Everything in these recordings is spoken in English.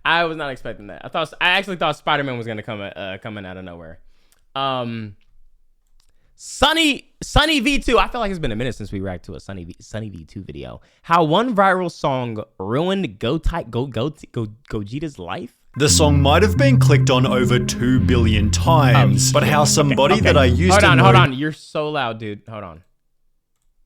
I was not expecting that. I actually thought Spider-Man was gonna come in out of nowhere. Sunny V2. I feel like it's been a minute since we reacted to a Sunny V2 video. How one viral song ruined Gogeta's life. The song might have been clicked on over 2 billion times, but how somebody that I used to know... Hold on. You're so loud, dude. Hold on.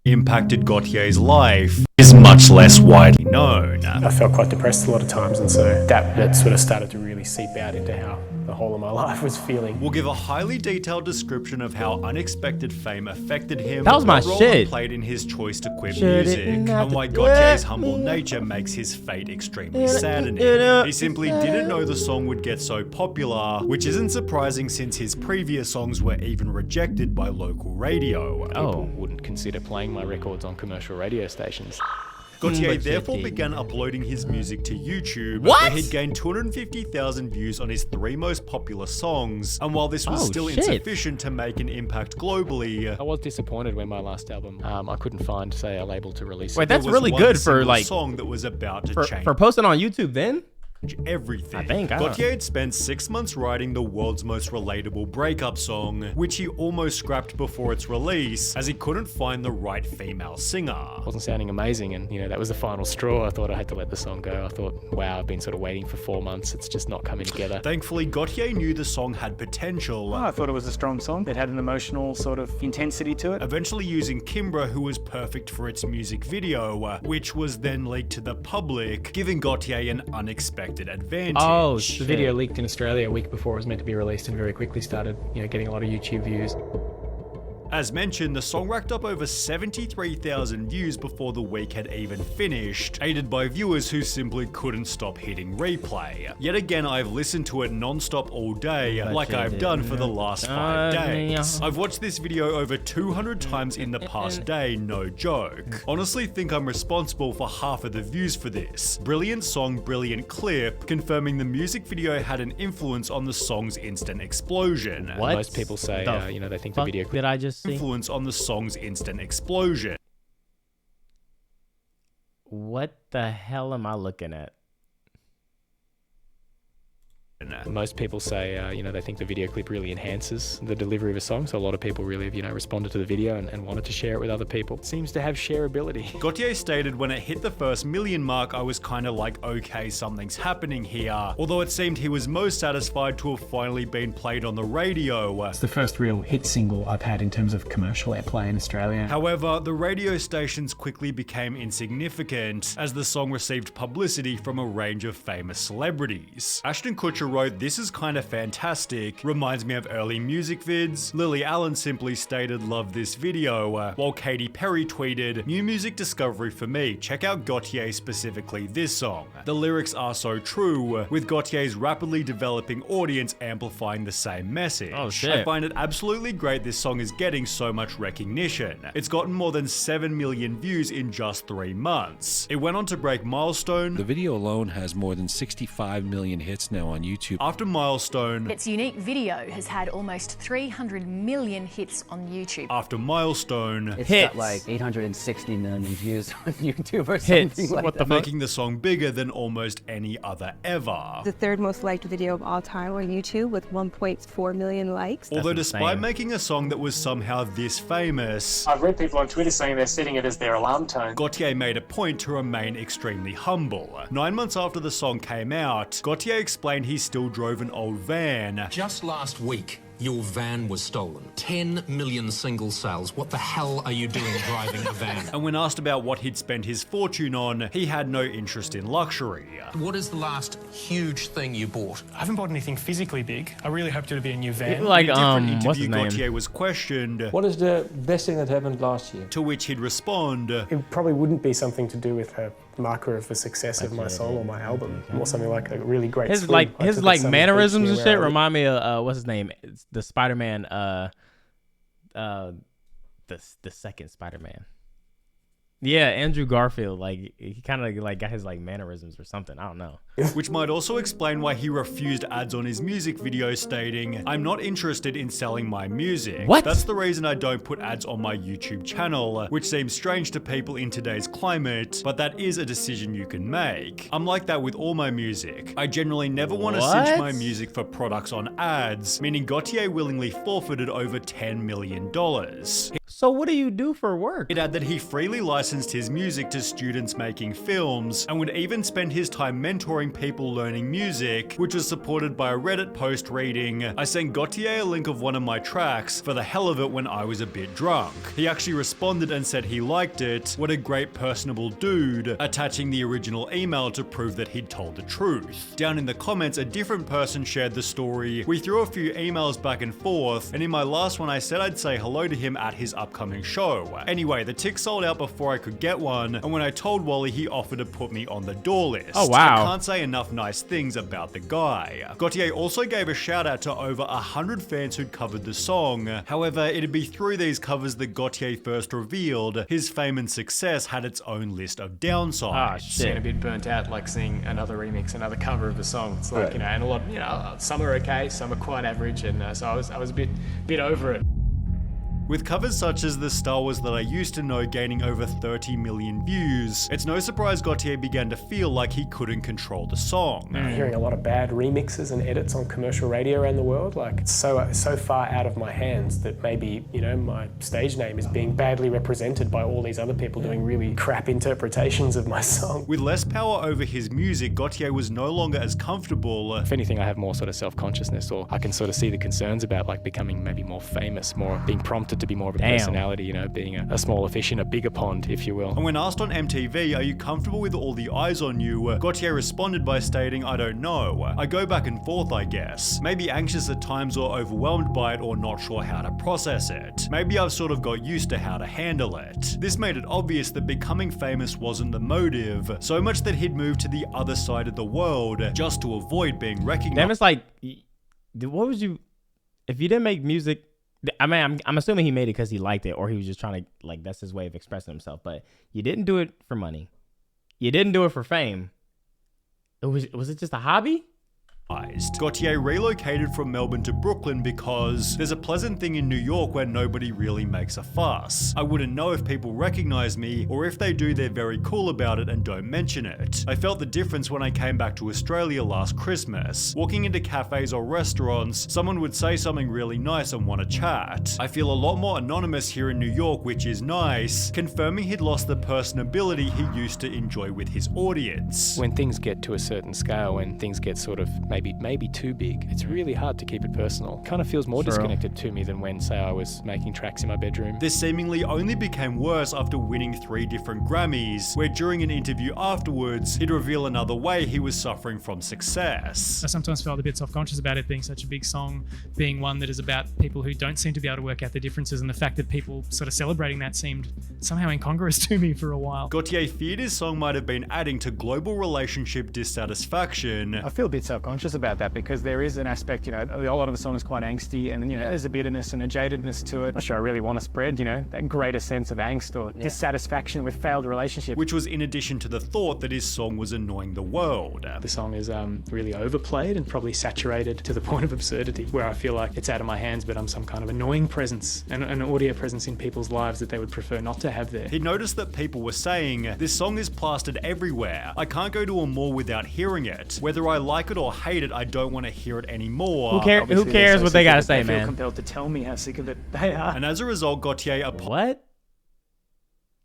...impacted Gotye's life is much less widely known. I felt quite depressed a lot of times, and so that sort of started to really seep out into how the whole of my life was feeling. We'll give a highly detailed description of how unexpected fame affected him. That was my shit. Played in his choice to quit music, and why Gotye's humble nature makes his fate extremely saddening. He simply didn't know the song would get so popular, which isn't surprising since his previous songs were even rejected by local radio. People wouldn't consider playing my records on commercial radio stations. Gotye therefore began uploading his music to YouTube, where he'd gained 250,000 views on his 3 most popular songs, and while this was still insufficient to make an impact globally... I was disappointed when my last album, I couldn't find, say, a label to release it. Wait, that's really good for, like... song that was about to change. For posting on YouTube then? Everything. I think. Gotye had spent 6 months writing the world's most relatable breakup song, which he almost scrapped before its release, as he couldn't find the right female singer. It wasn't sounding amazing, and that was the final straw. I thought I had to let the song go. I thought, wow, I've been sort of waiting for 4 months. It's just not coming together. Thankfully, Gotye knew the song had potential. I thought it was a strong song. It had an emotional sort of intensity to it. Eventually using Kimbra, who was perfect for its music video, which was then leaked to the public, giving Gotye an unexpected advantage. The video leaked in Australia a week before it was meant to be released and very quickly started, getting a lot of YouTube views. As mentioned, the song racked up over 73,000 views before the week had even finished, aided by viewers who simply couldn't stop hitting replay. Yet again, I've listened to it non-stop all day, like I've done for the last 5 days. I've watched this video over 200 times in the past day, no joke. Honestly think I'm responsible for half of the views for this. Brilliant song, brilliant clip, confirming the music video had an influence on the song's instant explosion. What? Most people say, they think the video... Did I just influence on the song's instant explosion. What the hell am I looking at? Most people say, they think the video clip really enhances the delivery of a song, so a lot of people really have, responded to the video and wanted to share it with other people. It seems to have shareability. Gotye stated when it hit the first million mark, I was kind of like, okay, something's happening here. Although it seemed he was most satisfied to have finally been played on the radio. It's the first real hit single I've had in terms of commercial airplay in Australia. However, the radio stations quickly became insignificant as the song received publicity from a range of famous celebrities. Ashton Kutcher wrote, "This is kind of fantastic, reminds me of early music vids." Lily Allen simply stated, "Love this video," while Katy Perry tweeted, "New music discovery for me, check out Gotye, specifically this song. The lyrics are so true, with Gotye's rapidly developing audience amplifying the same message." Oh shit. I find it absolutely great this song is getting so much recognition. It's gotten more than 7 million views in just 3 months. It went on to break Milestone. The video alone has more than 65 million hits now on YouTube. After Milestone. Its unique video has had almost 300 million hits on YouTube. After Milestone. It's got like 860 million views on YouTube or something like that. Making the song bigger than almost any other ever. The 3rd most liked video of all time on YouTube with 1.4 million likes. Although despite making a song that was somehow this famous, I've read people on Twitter saying they're setting it as their alarm tone. Gotye made a point to remain extremely humble. 9 months after the song came out, Gotye explained he still drove an old van. Just last week, your van was stolen. 10 million single sales. What the hell are you doing driving a van? And when asked about what he'd spent his fortune on, he had no interest in luxury. What is the last huge thing you bought? I haven't bought anything physically big. I really hoped it would be a new van. Like, In a different what's his interview, name? Gotye was questioned, "What is the best thing that happened last year?" to which he'd respond, It probably wouldn't be something to do with a marker of the success of my song or my album. More something like a really great His swim. his mannerisms and shit remind me of what's his name? It's the Spider-Man, the second Spider-Man. Yeah, Andrew Garfield, like he kind of like got his like mannerisms or something. I don't know. Which might also explain why he refused ads on his music video, stating, "I'm not interested in selling my music. What? That's the reason I don't put ads on my YouTube channel," which seems strange to people in today's climate, but that is a decision you can make. I'm like that with all my music. I generally never want to cinch my music for products on ads, meaning Gotye willingly forfeited over $10 million. So what do you do for work? It added that he freely licensed his music to students making films, and would even spend his time mentoring people learning music, which was supported by a Reddit post reading, "I sent Gotye a link of one of my tracks for the hell of it when I was a bit drunk. He actually responded and said he liked it. What a great personable dude," attaching the original email to prove that he'd told the truth. Down in the comments, a different person shared the story. "We threw a few emails back and forth, and in my last one I said I'd say hello to him at his upcoming show. Anyway, the tick sold out before I could get one, and when I told Wally, he offered to put me on the door list. Oh, wow. I can't say enough nice things about the guy." Gotye also gave a shout out to over 100 fans who'd covered the song. However, it'd be through these covers that Gotye first revealed his fame and success had its own list of downsides. Getting a bit burnt out, like seeing another remix, another cover of a song. It's like, you know, and a lot, you know, some are okay, some are quite average, and so I was a bit over it. With covers such as The Star Wars That I Used to Know gaining over 30 million views, it's no surprise Gotye began to feel like he couldn't control the song. I'm hearing a lot of bad remixes and edits on commercial radio around the world. Like, it's so far out of my hands that maybe, you know, my stage name is being badly represented by all these other people doing really crap interpretations of my song. With less power over his music, Gotye was no longer as comfortable. If anything, I have more sort of self-consciousness, or I can sort of see the concerns about like becoming maybe more famous, more being prompted to be more of a personality, you know, being a smaller fish in a bigger pond, if you will. And when asked on MTV, "Are you comfortable with all the eyes on you?" Gotye responded by stating, "I don't know. I go back and forth, I guess. Maybe anxious at times or overwhelmed by it or not sure how to process it. Maybe I've sort of got used to how to handle it." This made it obvious that becoming famous wasn't the motive, so much that he'd moved to the other side of the world just to avoid being recognized. Damn, it's like, what would you, if you didn't make music, I mean, I'm assuming he made it because he liked it, or he was just trying to, like, that's his way of expressing himself. But you didn't do it for money. You didn't do it for fame. Was it just a hobby? Gotye relocated from Melbourne to Brooklyn because there's a pleasant thing in New York where nobody really makes a fuss. I wouldn't know if people recognize me, or if they do, they're very cool about it and don't mention it. I felt the difference when I came back to Australia last Christmas. Walking into cafes or restaurants, someone would say something really nice and want to chat. I feel a lot more anonymous here in New York, which is nice, confirming he'd lost the personability he used to enjoy with his audience. When things get to a certain scale, when things get sort of maybe too big, it's really hard to keep it personal. Kind of feels more disconnected to me than when, say, I was making tracks in my bedroom. This seemingly only became worse after winning 3 different Grammys, where during an interview afterwards, he'd reveal another way he was suffering from success. I sometimes felt a bit self-conscious about it being such a big song, being one that is about people who don't seem to be able to work out the differences, and the fact that people sort of celebrating that seemed somehow incongruous to me for a while. Gotye feared his song might have been adding to global relationship dissatisfaction. I feel a bit self-conscious about that because there is an aspect, you know, a lot of the song is quite angsty, and, you know, there's a bitterness and a jadedness to it. I'm not sure I really want to spread, you know, that greater sense of angst or dissatisfaction with failed relationships. Which was in addition to the thought that his song was annoying the world. The song is really overplayed and probably saturated to the point of absurdity, where I feel like it's out of my hands, but I'm some kind of annoying presence, an audio presence in people's lives that they would prefer not to have there. He noticed that people were saying, "This song is plastered everywhere. I can't go to a mall without hearing it. Whether I like it or hate it, I don't want to hear it anymore." Who cares what they gotta say, man? They feel man? compelled to tell me how sick of it they are. And as a result, Gotye What?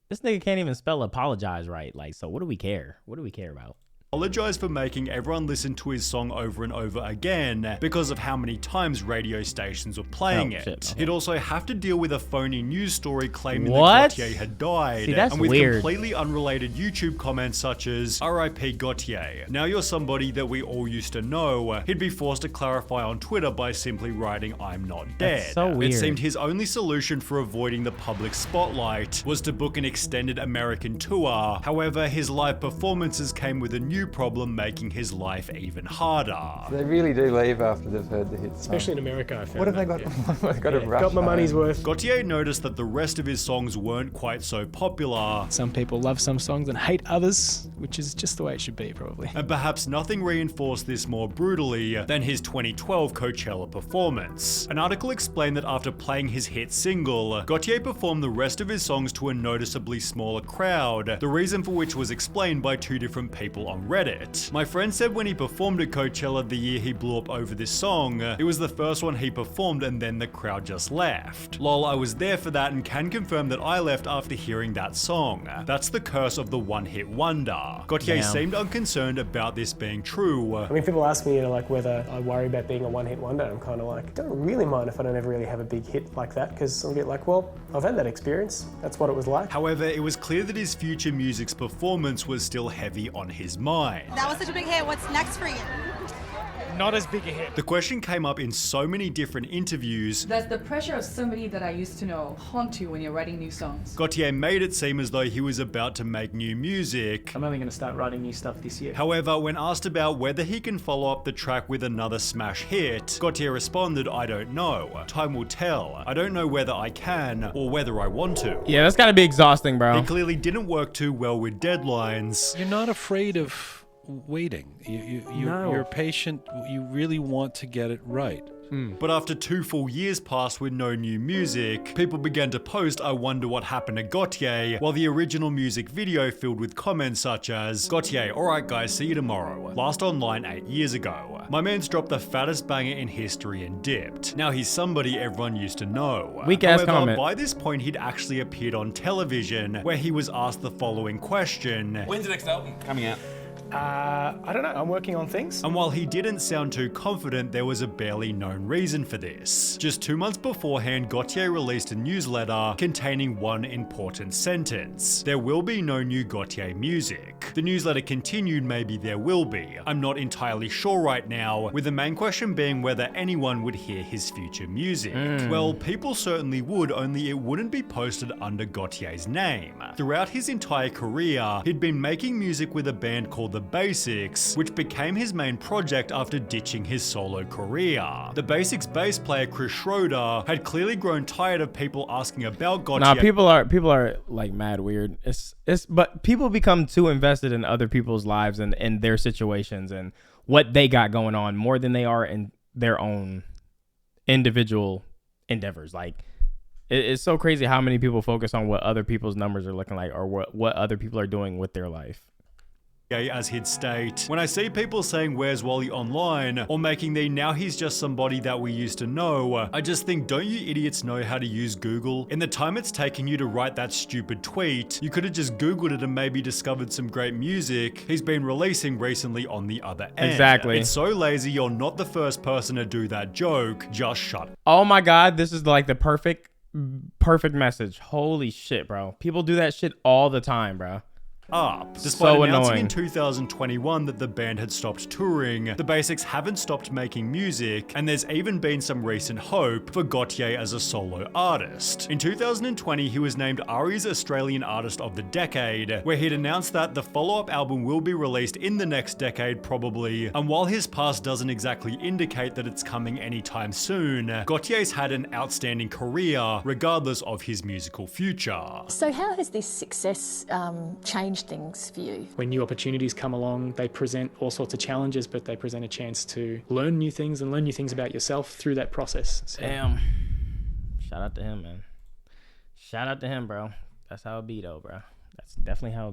This nigga can't even spell apologize right. Like, so what do we care? What do we care about? apologized for making everyone listen to his song over and over again because of how many times radio stations were playing it. Shit. He'd also have to deal with a phony news story claiming What? that Gotye had died, See, that's and with weird. completely unrelated YouTube comments such as "RIP Gotye, now you're somebody that we all used to know." He'd be forced to clarify on Twitter by simply writing "I'm not dead." That's so weird. It seemed his only solution for avoiding the public spotlight was to book an extended American tour. However, his live performances came with a new new problem making his life even harder. They really do leave after they've heard the hits. Especially in America, I found. What have they got? They've got a rush got my money's worth. Gotye noticed that the rest of his songs weren't quite so popular. Some people love some songs and hate others, which is just the way it should be, probably. And perhaps nothing reinforced this more brutally than his 2012 Coachella performance. An article explained that after playing his hit single, Gotye performed the rest of his songs to a noticeably smaller crowd, the reason for which was explained by two different people on Reddit. My friend said when he performed at Coachella the year he blew up over this song, it was the first one he performed and then the crowd just left. Lol, I was there for that and can confirm that I left after hearing that song. That's the curse of the one-hit wonder. Gotye seemed unconcerned about this being true. I mean, people ask me, like, whether I worry about being a one-hit wonder. I'm kind of like, don't really mind if I don't ever really have a big hit like that, because I'm a bit like, well, I've had that experience. That's what it was like. However, it was clear that his future music's performance was still heavy on his mind. That was such a big hit. What's next for you? Not as big a hit. The question came up in so many different interviews. Does the pressure of somebody that I used to know haunt you when you're writing new songs? Gotye made it seem as though he was about to make new music. I'm only going to start writing new stuff this year. However, when asked about whether he can follow up the track with another smash hit, Gotye responded, I don't know. Time will tell. I don't know whether I can or whether I want to. Yeah, that's gotta be exhausting, bro. He clearly didn't work too well with deadlines. You're not afraid of waiting. You're patient. You really want to get it right. But after 2 full years passed with no new music, people began to post, I wonder what happened to Gotye, while the original music video filled with comments such as, Gotye, alright guys, see you tomorrow. Last online 8 years ago. My man's dropped the fattest banger in history and dipped. Now he's somebody everyone used to know. Weak ass However, comment. by this point he'd actually appeared on television, where he was asked the following question. When's the next album coming out? I don't know. I'm working on things. And while he didn't sound too confident, there was a barely known reason for this. Just 2 months beforehand, Gotye released a newsletter containing one important sentence. There will be no new Gotye music. The newsletter continued, maybe there will be. I'm not entirely sure right now, with the main question being whether anyone would hear his future music. Well, people certainly would, only it wouldn't be posted under Gotye's name. Throughout his entire career, he'd been making music with a band called The Basics, which became his main project after ditching his solo career. The Basics bass player Chris Schroeder had clearly grown tired of people asking about Gotye. Nah, people are like mad weird. But people become too invested in other people's lives and in their situations and what they got going on more than they are in their own individual endeavors. Like, it's so crazy how many people focus on what other people's numbers are looking like or what other people are doing with their life. As he'd state, when I see people saying where's Wally online or making the now he's just somebody that we used to know, I just think, don't you idiots know how to use Google? In the time it's taken you to write that stupid tweet, you could have just Googled it and maybe discovered some great music he's been releasing recently on the other end. Exactly. It's so lazy, you're not the first person to do that joke, just shut up. Oh my God, this is like the perfect message. Holy shit, bro. People do that shit all the time, bro. Despite so announcing annoying. in 2021 that the band had stopped touring, the Basics haven't stopped making music, and there's even been some recent hope for Gotye as a solo artist. In 2020, he was named ARIA's Australian Artist of the Decade, where he'd announced that the follow-up album will be released in the next decade probably, and while his past doesn't exactly indicate that it's coming anytime soon, Gotye's had an outstanding career regardless of his musical future. So how has this success changed things for you? When new opportunities come along, they present all sorts of challenges, but they present a chance to learn new things and learn new things about yourself through that process. So. Damn. Shout out to him, man. Shout out to him, bro. That's how it be, though, bro. That's definitely how it be.